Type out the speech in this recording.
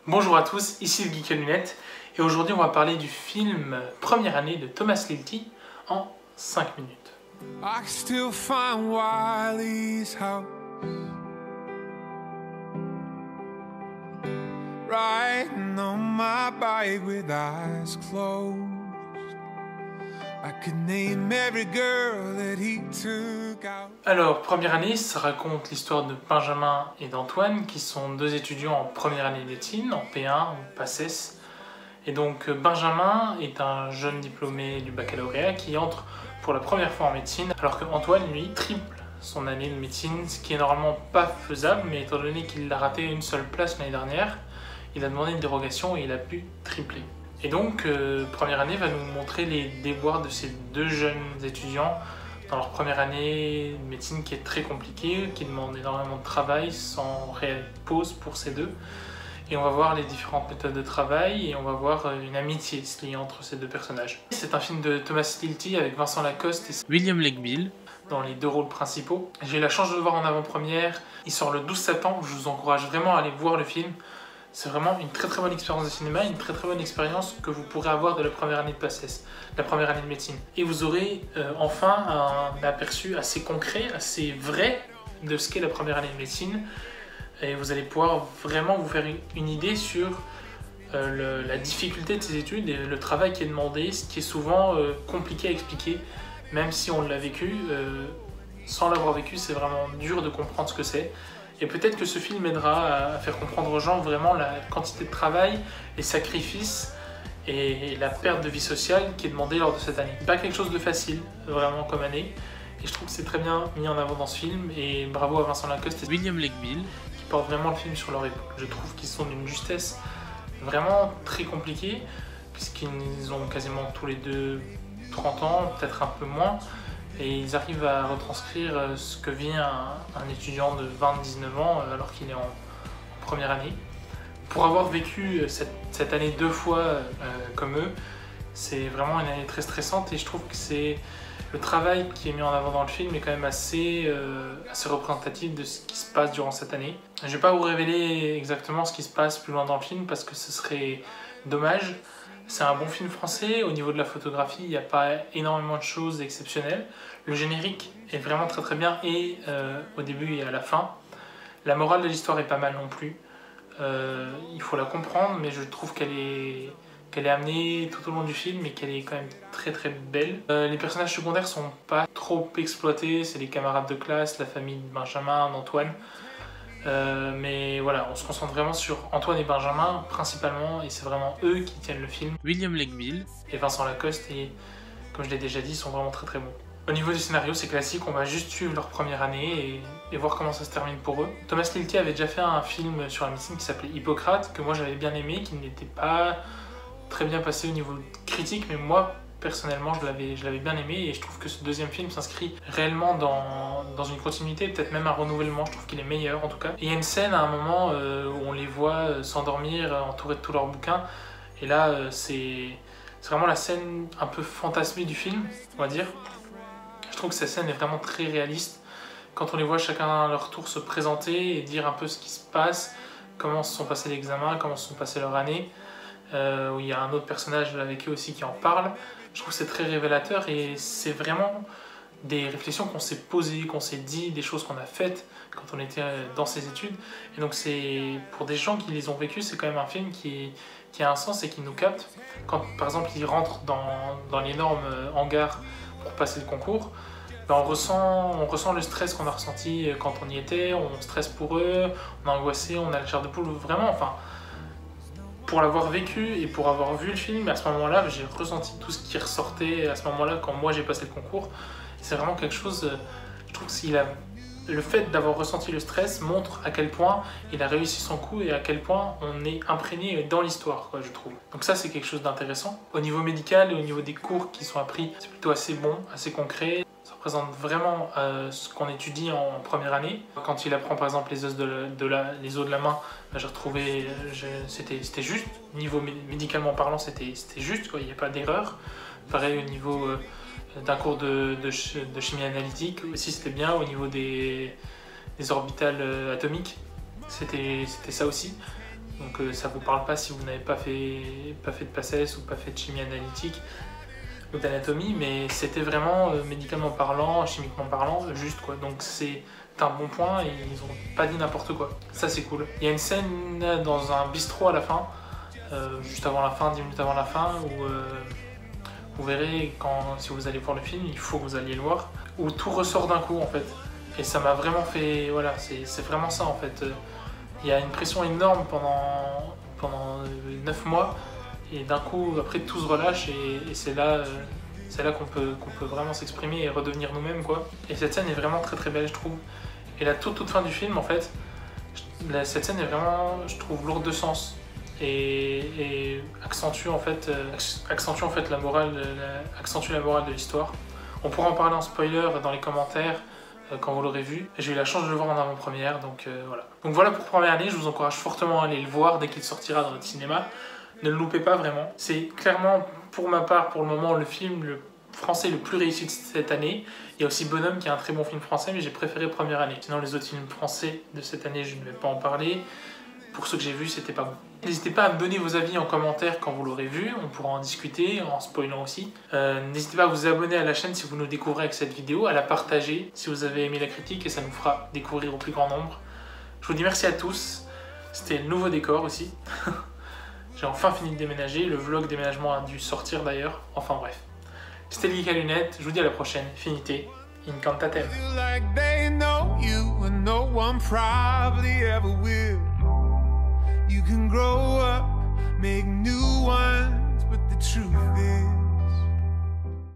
Bonjour à tous, ici le Geek à lunettes et aujourd'hui on va parler du film Première année de Thomas Lilti en 5 minutes. I can still find Wiley's house, riding on my bike with eyes closed. I could name every girl that he took out. Alors, Première année, ça raconte l'histoire de Benjamin et d'Antoine qui sont deux étudiants en première année de médecine, en P1 ou PACES. Et donc Benjamin est un jeune diplômé du baccalauréat qui entre pour la première fois en médecine, alors que Antoine, lui, triple son année de médecine, ce qui est normalement pas faisable, mais étant donné qu'il a raté une seule place l'année dernière, il a demandé une dérogation et il a pu tripler. Et donc, Première année va nous montrer les déboires de ces deux jeunes étudiants dans leur première année de médecine qui est très compliquée, qui demande énormément de travail sans réelle pause pour ces deux. Et on va voir les différentes méthodes de travail et on va voir une amitié se lier entre ces deux personnages. C'est un film de Thomas Lilti avec Vincent Lacoste et William Legbill dans les deux rôles principaux. J'ai eu la chance de le voir en avant-première. Il sort le 12 septembre, je vous encourage vraiment à aller voir le film. C'est vraiment une très bonne expérience de cinéma, une très bonne expérience que vous pourrez avoir de la première année de PACES, la première année de médecine. Et vous aurez enfin un aperçu assez concret, assez vrai de ce qu'est la première année de médecine. Et vous allez pouvoir vraiment vous faire une idée sur la difficulté de ces études et le travail qui est demandé, ce qui est souvent compliqué à expliquer, même si on l'a vécu. Sans l'avoir vécu, c'est vraiment dur de comprendre ce que c'est. Et peut-être que ce film aidera à faire comprendre aux gens vraiment la quantité de travail, les sacrifices et la perte de vie sociale qui est demandée lors de cette année. C'est pas quelque chose de facile, vraiment, comme année. Et je trouve que c'est très bien mis en avant dans ce film. Et bravo à Vincent Lacoste et William Legbill qui portent vraiment le film sur leur épaule. Je trouve qu'ils sont d'une justesse vraiment très compliquée, puisqu'ils ont quasiment tous les deux 30 ans, peut-être un peu moins. Et ils arrivent à retranscrire ce que vit un étudiant de 20-19 ans alors qu'il est en première année. Pour avoir vécu cette année deux fois comme eux, c'est vraiment une année très stressante et je trouve que c'est le travail qui est mis en avant dans le film est quand même assez représentatif de ce qui se passe durant cette année. Je ne vais pas vous révéler exactement ce qui se passe plus loin dans le film parce que ce serait dommage. C'est un bon film français, au niveau de la photographie, il n'y a pas énormément de choses exceptionnelles. Le générique est vraiment très bien et au début et à la fin. La morale de l'histoire est pas mal non plus. Il faut la comprendre, mais je trouve qu'elle est amenée tout au long du film et qu'elle est quand même très belle. Les personnages secondaires sont pas trop exploités, c'est les camarades de classe, la famille de Benjamin, d'Antoine. Mais voilà, on se concentre vraiment sur Antoine et Benjamin principalement et c'est vraiment eux qui tiennent le film. William Legbill et Vincent Lacoste, et comme je l'ai déjà dit, sont vraiment très bons. Au niveau du scénario, c'est classique, on va juste suivre leur première année et voir comment ça se termine pour eux. Thomas Lilti avait déjà fait un film sur la médecine qui s'appelait Hippocrate, que moi j'avais bien aimé, qui n'était pas très bien passé au niveau critique, mais moi personnellement je l'avais bien aimé et je trouve que ce deuxième film s'inscrit réellement dans une continuité, peut-être même un renouvellement. Je trouve qu'il est meilleur en tout cas. Et il y a une scène à un moment où on les voit s'endormir entourés de tous leurs bouquins et là c'est vraiment la scène un peu fantasmée du film, on va dire. Je trouve que cette scène est vraiment très réaliste quand on les voit chacun à leur tour se présenter et dire un peu ce qui se passe, comment se sont passés les examens, comment se sont passées leurs années. Où il y a un autre personnage avec eux aussi qui en parle. Je trouve que c'est très révélateur et c'est vraiment des réflexions qu'on s'est posées, qu'on s'est dit, des choses qu'on a faites quand on était dans ces études. Et donc c'est pour des gens qui les ont vécues, c'est quand même un film qui a un sens et qui nous capte. Quand par exemple ils rentrent dans l'énorme hangar pour passer le concours, ben on ressent le stress qu'on a ressenti quand on y était, on stresse pour eux, on est angoissé, on a la chair de poule, vraiment, enfin... Pour l'avoir vécu et pour avoir vu le film, à ce moment-là, j'ai ressenti tout ce qui ressortait à ce moment-là quand moi j'ai passé le concours. C'est vraiment quelque chose, je trouve que le fait d'avoir ressenti le stress montre à quel point il a réussi son coup et à quel point on est imprégné dans l'histoire, je trouve. Donc ça, c'est quelque chose d'intéressant. Au niveau médical et au niveau des cours qui sont appris, c'est plutôt assez bon, assez concret. Ça représente vraiment ce qu'on étudie en première année. Quand il apprend par exemple les os de la main, j'ai retrouvé, c'était juste. Niveau médicalement parlant, c'était juste, quoi. Il n'y a pas d'erreur. Pareil au niveau d'un cours de chimie analytique aussi, c'était bien. Au niveau des orbitales atomiques, c'était ça aussi. Donc ça vous parle pas si vous n'avez pas fait de PACES ou pas fait de chimie analytique ou d'anatomie, mais c'était vraiment médicalement parlant, chimiquement parlant, juste quoi. Donc c'est un bon point et ils ont pas dit n'importe quoi. Ça c'est cool. Il y a une scène dans un bistrot à la fin, juste avant la fin, 10 minutes avant la fin, où vous verrez si vous allez voir le film, il faut que vous alliez le voir, où tout ressort d'un coup en fait. Et ça m'a vraiment fait, voilà, c'est vraiment ça en fait. Il y a une pression énorme pendant 9 mois et d'un coup après tout se relâche et c'est là qu'on peut vraiment s'exprimer et redevenir nous-mêmes quoi. Et cette scène est vraiment très très belle je trouve. Et la toute fin du film en fait, cette scène est vraiment je trouve lourde de sens et accentue en fait la morale de l'histoire. On pourra en parler en spoiler dans les commentaires quand vous l'aurez vu. J'ai eu la chance de le voir en avant-première, donc voilà. Donc voilà pour Première Année, je vous encourage fortement à aller le voir dès qu'il sortira dans votre cinéma. Ne le loupez pas vraiment. C'est clairement, pour ma part, pour le moment, le film français le plus réussi de cette année. Il y a aussi Bonhomme qui est un très bon film français, mais j'ai préféré Première Année. Sinon les autres films français de cette année, je ne vais pas en parler. Pour ceux que j'ai vus, c'était pas bon. N'hésitez pas à me donner vos avis en commentaire quand vous l'aurez vu, on pourra en discuter en spoilant aussi. N'hésitez pas à vous abonner à la chaîne si vous nous découvrez avec cette vidéo, à la partager si vous avez aimé la critique et ça nous fera découvrir au plus grand nombre. Je vous dis merci à tous, c'était le nouveau décor aussi. J'ai enfin fini de déménager, le vlog déménagement a dû sortir d'ailleurs, enfin bref. C'était le Geek à lunettes, je vous dis à la prochaine, finité, incantatem. You can grow up, make new ones, but the truth is